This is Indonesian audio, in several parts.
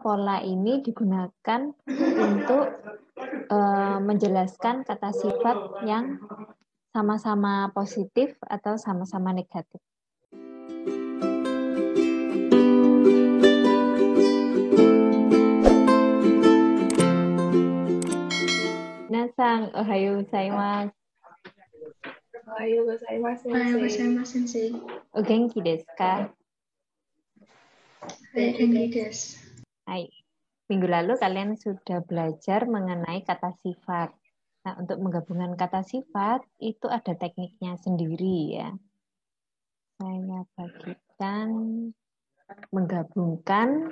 pola ini digunakan untuk menjelaskan kata sifat yang sama-sama positif atau sama-sama negatif. Nasang, ohayo gozaimasu. Ohayo gozaimasu, Ohayo sensei. gozaimasu, sensei. O genki desu ka? Genki desu. Hai. Minggu lalu kalian sudah belajar mengenai kata sifat. Nah, untuk menggabungkan kata sifat itu ada tekniknya sendiri ya. Saya bagikan menggabungkan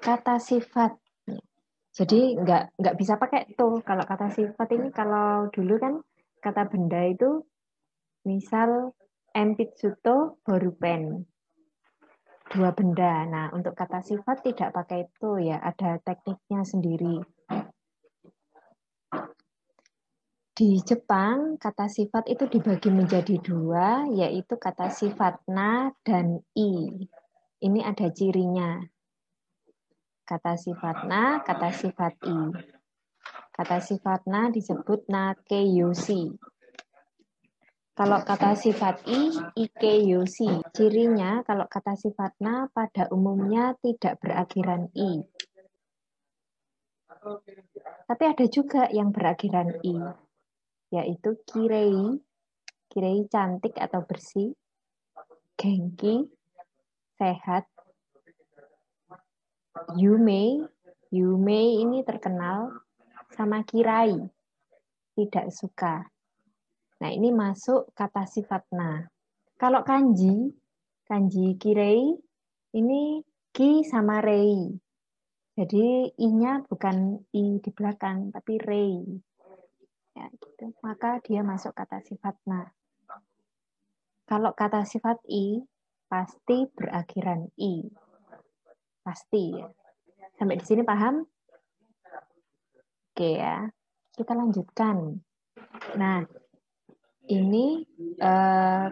kata sifat. Jadi nggak bisa pakai tuh. Kalau kata sifat ini, kalau dulu kan kata benda itu misal empitsuto borupen, dua benda. Nah, untuk kata sifat tidak pakai itu ya, ada tekniknya sendiri. Di Jepang, kata sifat itu dibagi menjadi dua, yaitu kata sifat na dan i. Ini ada cirinya. Kata sifat na, kata sifat i. Kata sifat na disebut nakeyoshi. Kalau kata sifat i, ikeyoshi. Cirinya kalau kata sifat na pada umumnya tidak berakhiran i. Tapi ada juga yang berakhiran i, yaitu kirei. Kirei cantik atau bersih. Genki, sehat. Yume, Yume ini terkenal. Sama kirai, tidak suka. Nah, ini masuk kata sifat na. Kalau kanji kirei, ini ki sama rei. Jadi i-nya bukan i di belakang, tapi rei. Ya, gitu. Maka dia masuk kata sifat na. Kalau kata sifat i, pasti berakhiran i. Pasti ya. Sampai di sini paham? Oke ya. Kita lanjutkan. Nah, ini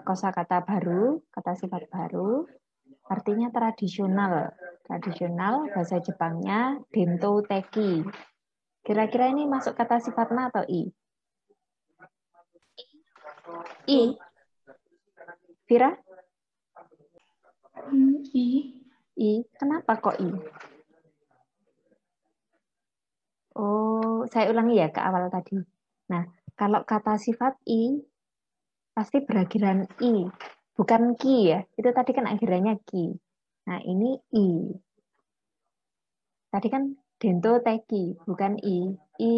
kosakata baru, kata sifat baru, artinya tradisional. Tradisional, bahasa Jepangnya bento teki. Kira-kira ini masuk kata sifat na atau i? I? Vira? I. I. Kenapa kok i? Oh, saya ulangi ya ke awal tadi. Nah, kalau kata sifat i, pasti berakhiran i. Bukan ki ya. Itu tadi kan akhirannya ki. Nah, ini i. Tadi kan dento teki, bukan i. I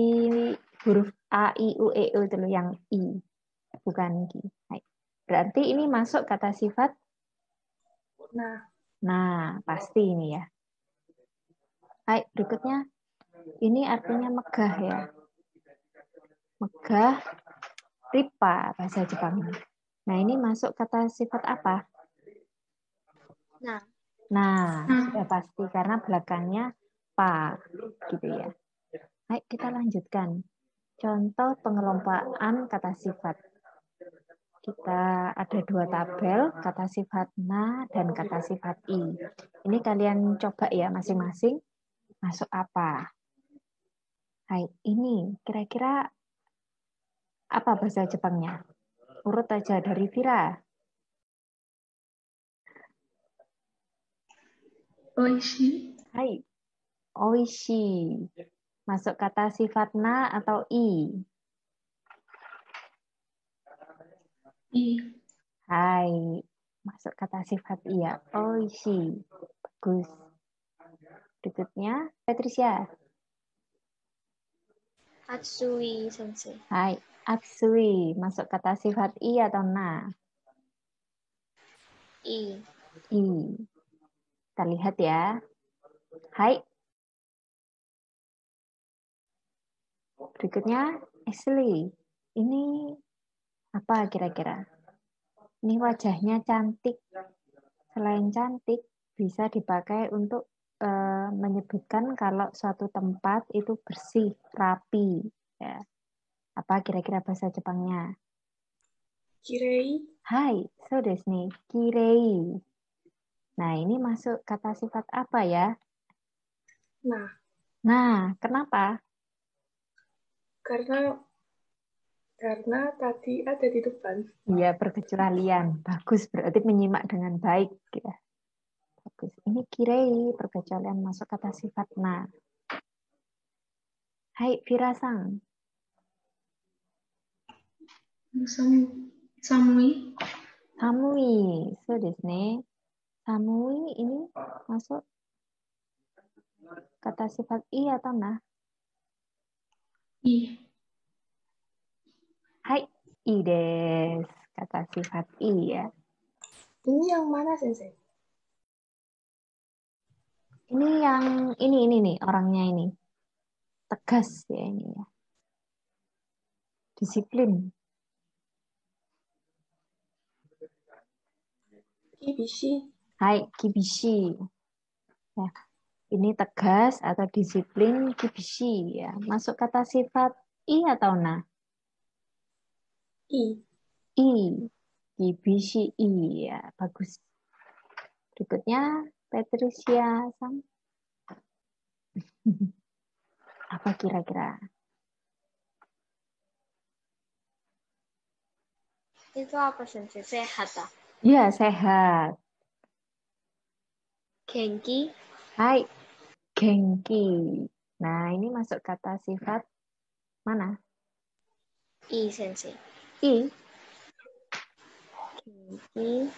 huruf a, i, u, e, o itu loh yang i. Bukan ki. Berarti ini masuk kata sifat nah, pasti ini ya. Hai, berikutnya. Ini artinya megah ya. Megah, ripa bahasa Jepang. Nah, ini masuk kata sifat apa? Nah, sudah pasti karena belakangnya pa gitu ya. Baik, kita lanjutkan. Contoh pengelompokan kata sifat. Kita ada dua tabel, kata sifat na dan kata sifat i. Ini kalian coba ya masing-masing masuk apa? Hai, ini kira-kira apa bahasa Jepangnya? Urut aja dari Vira. Oishi. Hai, oishi. Masuk kata sifat na atau i? I. Hai, masuk kata sifat iya. Oishi. Bagus. Berikutnya, Patricia. Atsui, sensei. Hai, atsui. Masuk kata sifat i atau na? I. I. Kita lihat ya. Hai. Berikutnya, Ashley. Ini apa kira-kira? Ini wajahnya cantik. Selain cantik, bisa dipakai untuk menyebutkan kalau suatu tempat itu bersih, rapi. Ya. Apa kira-kira bahasa Jepangnya? Kirei. Hai, so desu nih. Kirei. Nah, ini masuk kata sifat apa ya? Nah, Nah, kenapa? karena tadi ada di depan. Iya, perkecualian. Bagus, berarti menyimak dengan baik. Ya. Bagus. Ini kirei, perkecualian masuk kata sifat na. Hai, Virasang. Samui. Samui. So desu ne. Samui ini masuk kata sifat i atau na? I. Hai, i desu. Kata sifat i ya. Ini yang mana, Sensei? Ini yang ini nih orangnya ini. Tegas ya ini ya. Disiplin. Kibishi. Hai, kibishi. Ya. Ini tegas atau disiplin kibishi ya. Masuk kata sifat i atau na? I. I. Kibishi i ya. Bagus. Berikutnya Patricia Sang. Apa kira-kira? Itu apa Sensei? Sehat ah? Ya, sehat. Genki? Hai, genki. Nah, ini masuk kata sifat mana? I Sensei. I. Genki.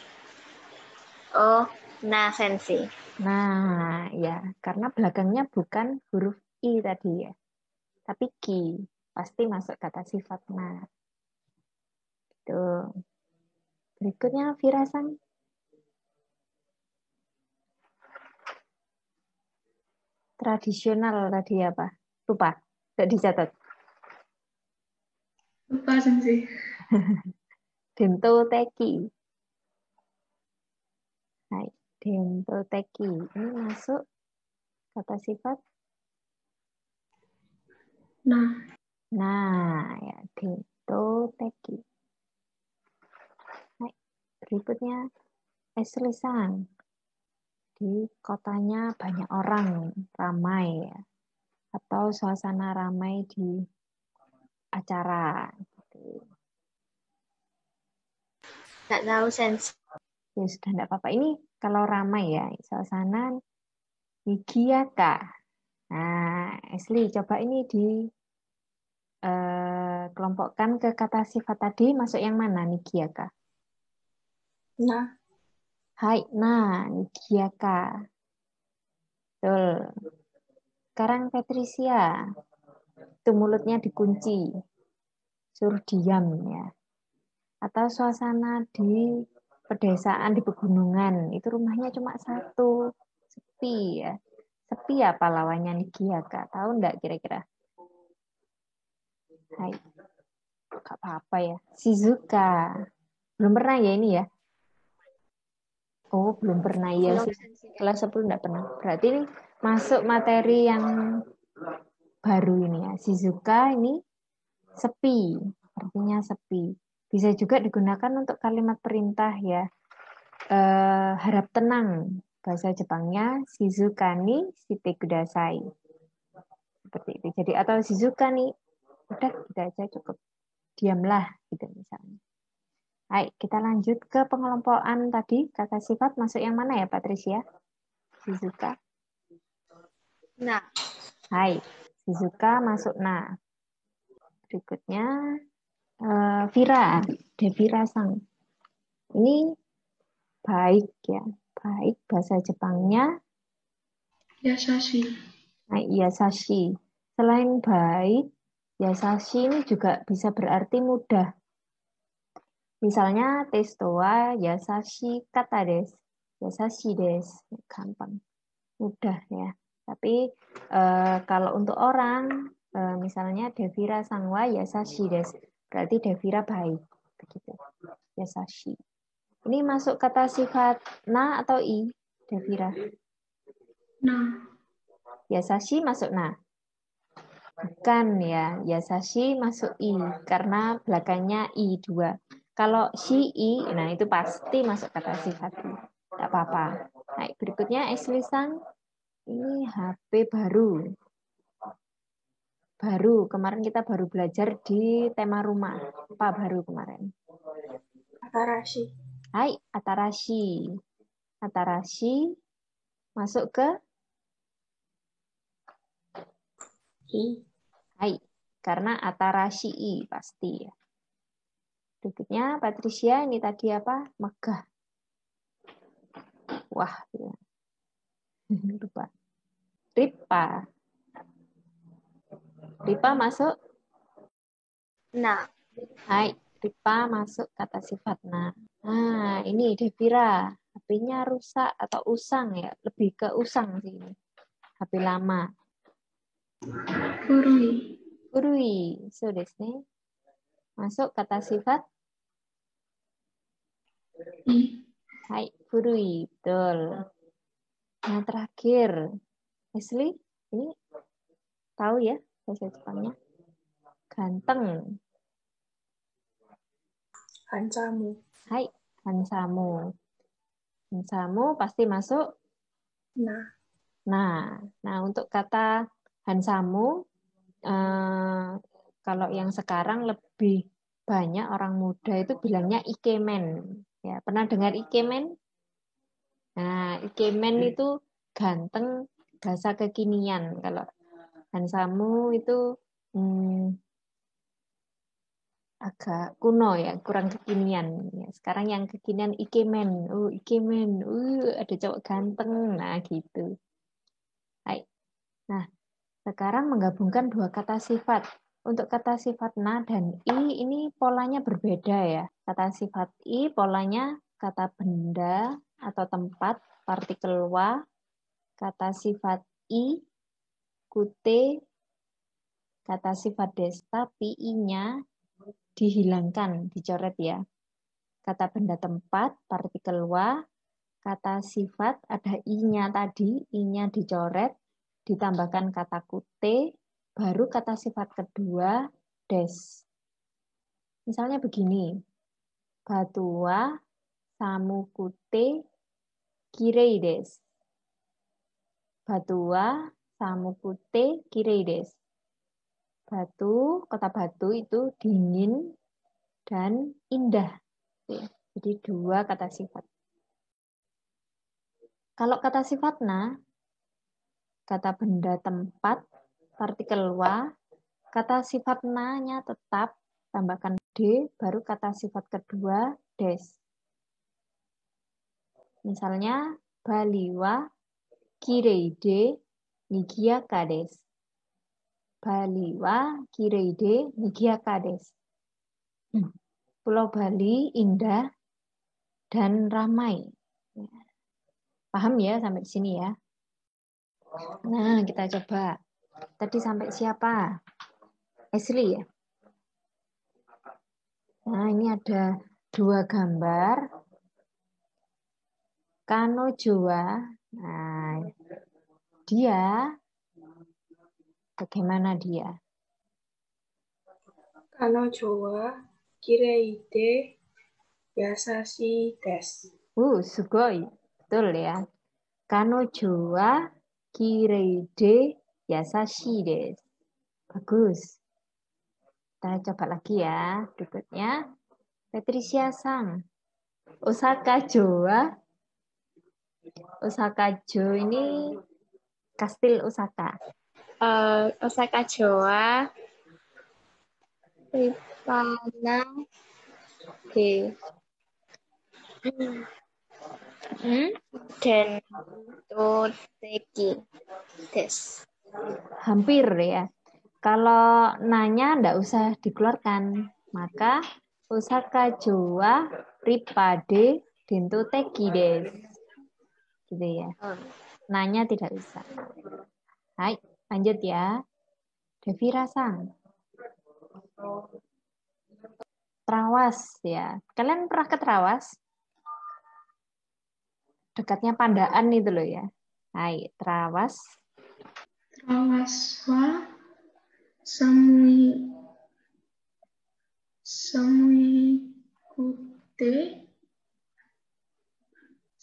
Oh, nah Sensei. Nah, ya, karena belakangnya bukan huruf I tadi ya, tapi ki. Pasti masuk kata sifat nah. Tuh. Berikutnya Virasang. Tradisional tadi apa? Lupa. Tidak dicatat. Lupa Sensei. Dento teki. Hai, dento teki. Ini masuk kata sifat. Nah. Nah, ya, dento teki. Hai, berikutnya Esri-san. Di kotanya banyak orang, ramai ya. Atau suasana ramai di acara. Gitu. Nggak tahu Sensei. Ya sudah, tidak apa-apa. Ini kalau ramai ya, suasana Nigiaka. Nah, Esli, coba ini di kelompokkan ke kata sifat tadi, masuk yang mana Nigiaka? Nah. Hai, nah, Nigiaka. Betul. Sekarang Patricia. Itu mulutnya dikunci. Suruh diam ya. Atau suasana di pedesaan, di pegunungan. Itu rumahnya cuma satu. Sepi ya. Sepi apa lawannya Nigiaka? Tahu enggak kira-kira? Hai. Gak apa-apa ya. Shizuka. Belum pernah ya ini ya? Oh, belum pernah ya Belum sih. Sensei. Kelas 10 enggak pernah. Berarti ini masuk materi yang baru ini ya. Shizuka ini sepi. Artinya sepi. Bisa juga digunakan untuk kalimat perintah ya. Harap tenang. Bahasa Jepangnya Shizuka ni shite kudasai. Seperti itu. Jadi atau Shizuka nih. Udah gitu aja cukup. Diamlah gitu misalnya. Baik, kita lanjut ke pengelompokan tadi. Kata sifat masuk yang mana ya, Patricia? Shizuka. Nah. Hai, Shizuka masuk nah. Berikutnya, Vira. Devira Sang. Ini baik ya. Baik, bahasa Jepangnya. Yasashi. Nah, yasashi. Selain baik, yasashi ini juga bisa berarti mudah. Misalnya, testo wa yasashi kata desu. Yasashi desu. Gampang. Mudah ya. Tapi kalau untuk orang, misalnya Devira Sangwa Yasashi desu. Berarti Devira baik. Begitu. Yasashi. Ini masuk kata sifat na atau i, Devira? Nah. Yasashi masuk na. Bukan ya. Yasashi masuk i. Karena belakangnya i 2. Kalau si i, nah itu pasti masuk kata sifat i. Tidak apa-apa. Nah, berikutnya Esli Sang. Ini HP baru. Baru, kemarin kita baru belajar di tema rumah. Apa baru kemarin? Atarashi. Hai, atarashi. Atarashi masuk ke I. hai, karena atarashi i pasti ya. Berikutnya, Patricia, ini tadi apa? Megah. Wah, ya. Lupa. Ripa. Ripa masuk? Na. Hai, Ripa masuk kata sifat na. Nah, ini Devira. HP-nya rusak atau usang ya? Lebih ke usang sih ini. HP lama. Furui. Furui. So desu ne. Masuk kata sifat? I. Hai, furui. Betul. Nah, terakhir. Ashley, ini tahu ya bahasa Jepangnya? Ganteng. Hansamu. Hai, hansamu. Hansamu pasti masuk. Na. Nah, untuk kata hansamu, kalau yang sekarang lebih banyak orang muda itu bilangnya ikemen. Ya, pernah dengar ikemen? Nah, ikemen itu ganteng bahasa kekinian. Kalau hansamu itu agak kuno ya, kurang kekinian. Ya, sekarang yang kekinian ikemen. Oh, ikemen. Ada cowok ganteng. Nah, gitu. Hai. Nah, sekarang menggabungkan dua kata sifat. Untuk kata sifat na dan i ini polanya berbeda ya. Kata sifat i polanya kata benda atau tempat, partikel wa. Kata sifat i, kute, kata sifat des, tapi i-nya dihilangkan, dicoret ya. Kata benda tempat, partikel wa, kata sifat ada i-nya tadi, i-nya dicoret, ditambahkan kata kute, baru kata sifat kedua, des. Misalnya begini, batua samukute kirei des. Batua samukute kirei des. Batu, kata batu itu dingin dan indah. Jadi dua kata sifat. Kalau kata sifat na, kata benda tempat, partikel wa, kata sifat na-nya tetap, tambahkan d, baru kata sifat kedua, des. Misalnya, baliwa kireide nigiaka des. Baliwa kireide nigiaka des. Pulau Bali indah dan ramai. Paham ya sampai sini ya? Nah, kita coba. Tadi sampai siapa? Ashley ya? Nah, ini ada dua gambar. Kanojoa. Nah, dia bagaimana dia? Kanojo wa kirei de yasashi desu. Sugoi. Betul ya. Kanojoa kirei de yasashi desu. Bagus. Kita coba lagi ya. Berikutnya. Patricia Sang. Osaka Joa. Osaka Jo ini kastil Osaka. Osaka Joa. Ripana de. Den Toteki des. Hampir ya. Kalau nanya enggak usah dikeluarkan. Maka Osaka Joa Ripade Dento Teki des. Gitu ya. Nanya tidak usah. Hai, lanjut ya. Devira Sang. Trawas ya. Kalian pernah ke Trawas? Dekatnya Pandaan itu loh ya. Hai, Trawas. Trawas wa samui kute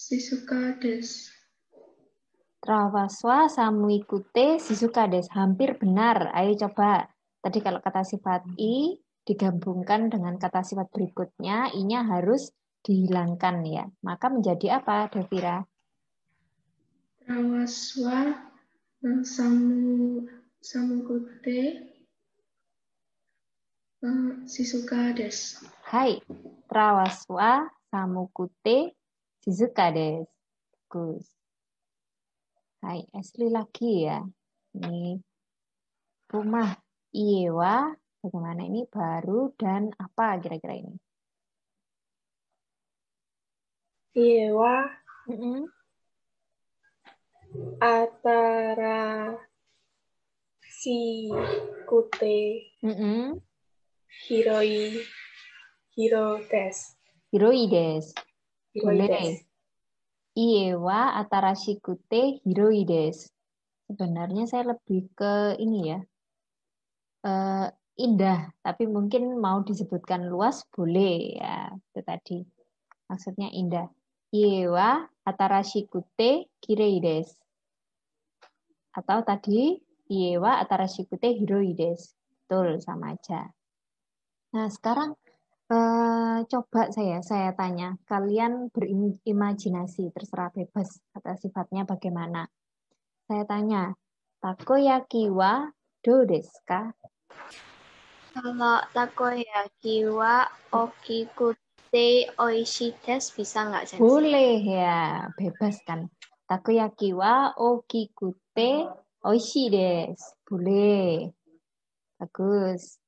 Shizuka desu. Trawaswa samuikute shizuka desu. Hampir benar. Ayo coba. Tadi kalau kata sifat i digabungkan dengan kata sifat berikutnya, i-nya harus dihilangkan ya. Maka menjadi apa, Devira? Trawaswa samukute Shizuka desu. Hai. Trawaswa samukute shizuka desu. Bagus. Hai, Asli lagi ya. Ini rumah Iewa. Bagaimana ini? Baru dan apa kira-kira ini? Iewa Mm-mm. atara si kute Mm-mm. hiro desu. Hiroi desu. Hiroi Boleh. desu. Iewa atarashikute hiroi desu. Sebenarnya saya lebih ke ini ya. Indah, tapi mungkin mau disebutkan luas boleh ya. Itu tadi. Maksudnya indah. Iewa atarashikute kirei desu. Atau tadi Iewa atarashikute hiroi desu. Betul, sama aja. Nah, sekarang coba saya tanya, kalian berimajinasi, terserah bebas kata sifatnya bagaimana. Saya tanya, takoyaki wa do desu ka? Kalau takoyaki wa okikute oishi desu bisa nggak, Sensei? Boleh ya, bebas kan. Takoyaki wa okikute oishi desu. Boleh. Bagus.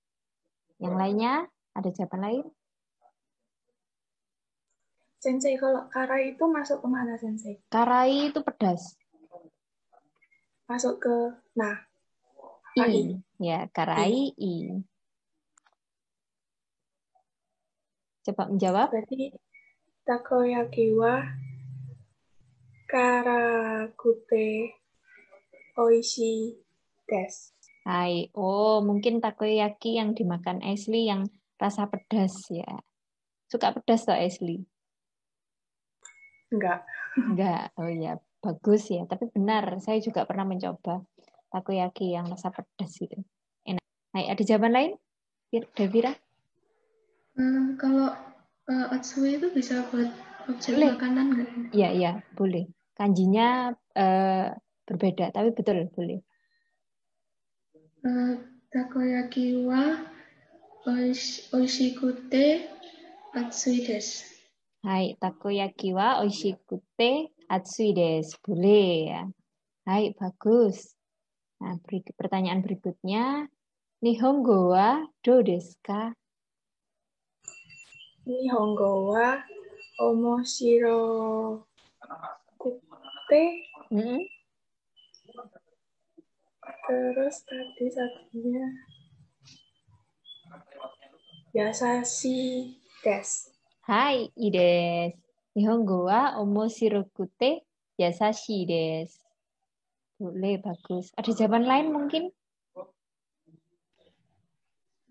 Yang lainnya, ada jawaban lain? Sensei, kalau karai itu masuk ke mana, Sensei? Karai itu pedas. Masuk ke I. Ya, karai i. Coba menjawab. Berarti takoyaki wa karakute oishi desu. Hai. Oh, mungkin takoyaki yang dimakan Ashley yang rasa pedas ya. Suka pedas toh Ashley? Enggak. Enggak. Oh ya, bagus ya. Tapi benar, saya juga pernah mencoba takoyaki yang rasa pedas itu. Enak. Hai, ada jawaban lain? Davira? Kalau Atsui itu bisa buat objek Boleh. makanan nggak? Iya, boleh. Kanjinya berbeda, tapi betul, boleh. Takoyaki wa oishikute atsui desu. Hai, takoyaki wa oishikute atsui desu. Boleh ya. Hai, bagus. Nah, pertanyaan berikutnya. Nihongo wa do desu ka? Nihongo wa omoshirokute Hmm? terus tadi satunya yasashi desu. Hai, ides. Nihongo wa omoshirokute yasashi desu. Boleh, bagus. Ada jawaban lain mungkin?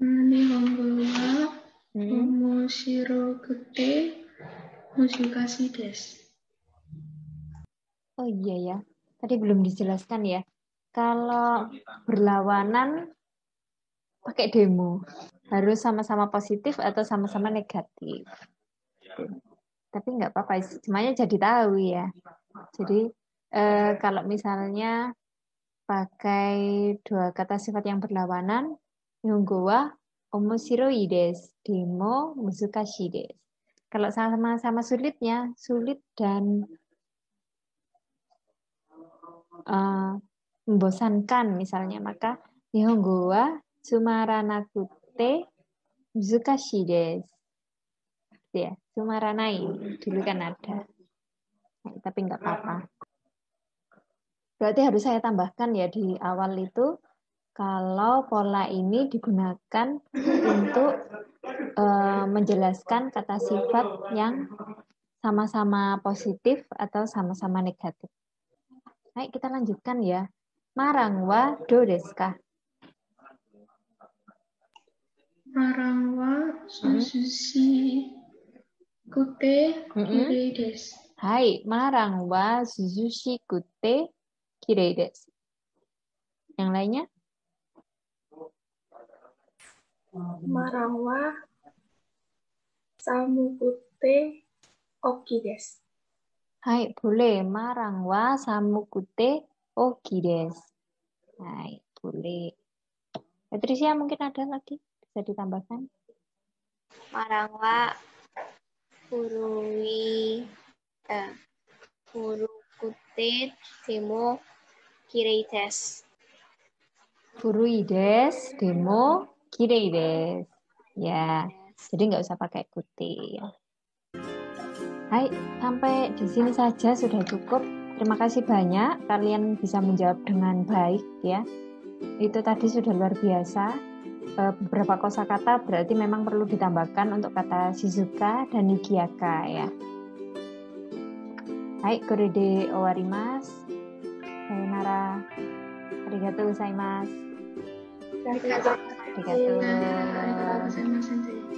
Nihongo wa Hmm? omoshirokute musukashi desu. Oh iya ya. Tadi belum dijelaskan ya. Kalau berlawanan pakai demo. Harus sama-sama positif atau sama-sama negatif. Tapi nggak apa-apa, semuanya jadi tahu ya. Jadi kalau misalnya pakai dua kata sifat yang berlawanan, Nihongo wa omoshiroi desu, demo musukashi desu. Kalau sama-sama sulitnya, sulit dan membosankan misalnya, maka Nihongo wa sumaranakute musukashi desu. Ya, sumaranai dulu kan ada. Nah, tapi nggak apa-apa. Berarti harus saya tambahkan ya di awal itu, kalau pola ini digunakan untuk menjelaskan kata sifat yang sama-sama positif atau sama-sama negatif. Baik, kita lanjutkan ya. Marang wa do desu ka? Marang wa suzushi kute kirei desu. Hai, marang wa suzushi kute kirei desu. Yang lainnya? Marang wa samukute oki desu. Hai, boleh. Marang wa samukute oki desu. Hai, boleh. Patricia mungkin ada lagi bisa ditambahkan? Marang wa furukute demo kirei desu. Furui desu, demo kirei desu. Ya, jadi nggak usah pakai kute. Hai, sampai di sini saja sudah cukup. Terima kasih banyak. Kalian bisa menjawab dengan baik ya. Itu tadi sudah luar biasa. Beberapa kosakata berarti memang perlu ditambahkan untuk kata Shizuka dan Nigiaka ya. Hai, korede owarimasu. Sayonara. Arigatou gozaimasu. Arigatou. Arigatou. Arigatou gozaimasu, sensei.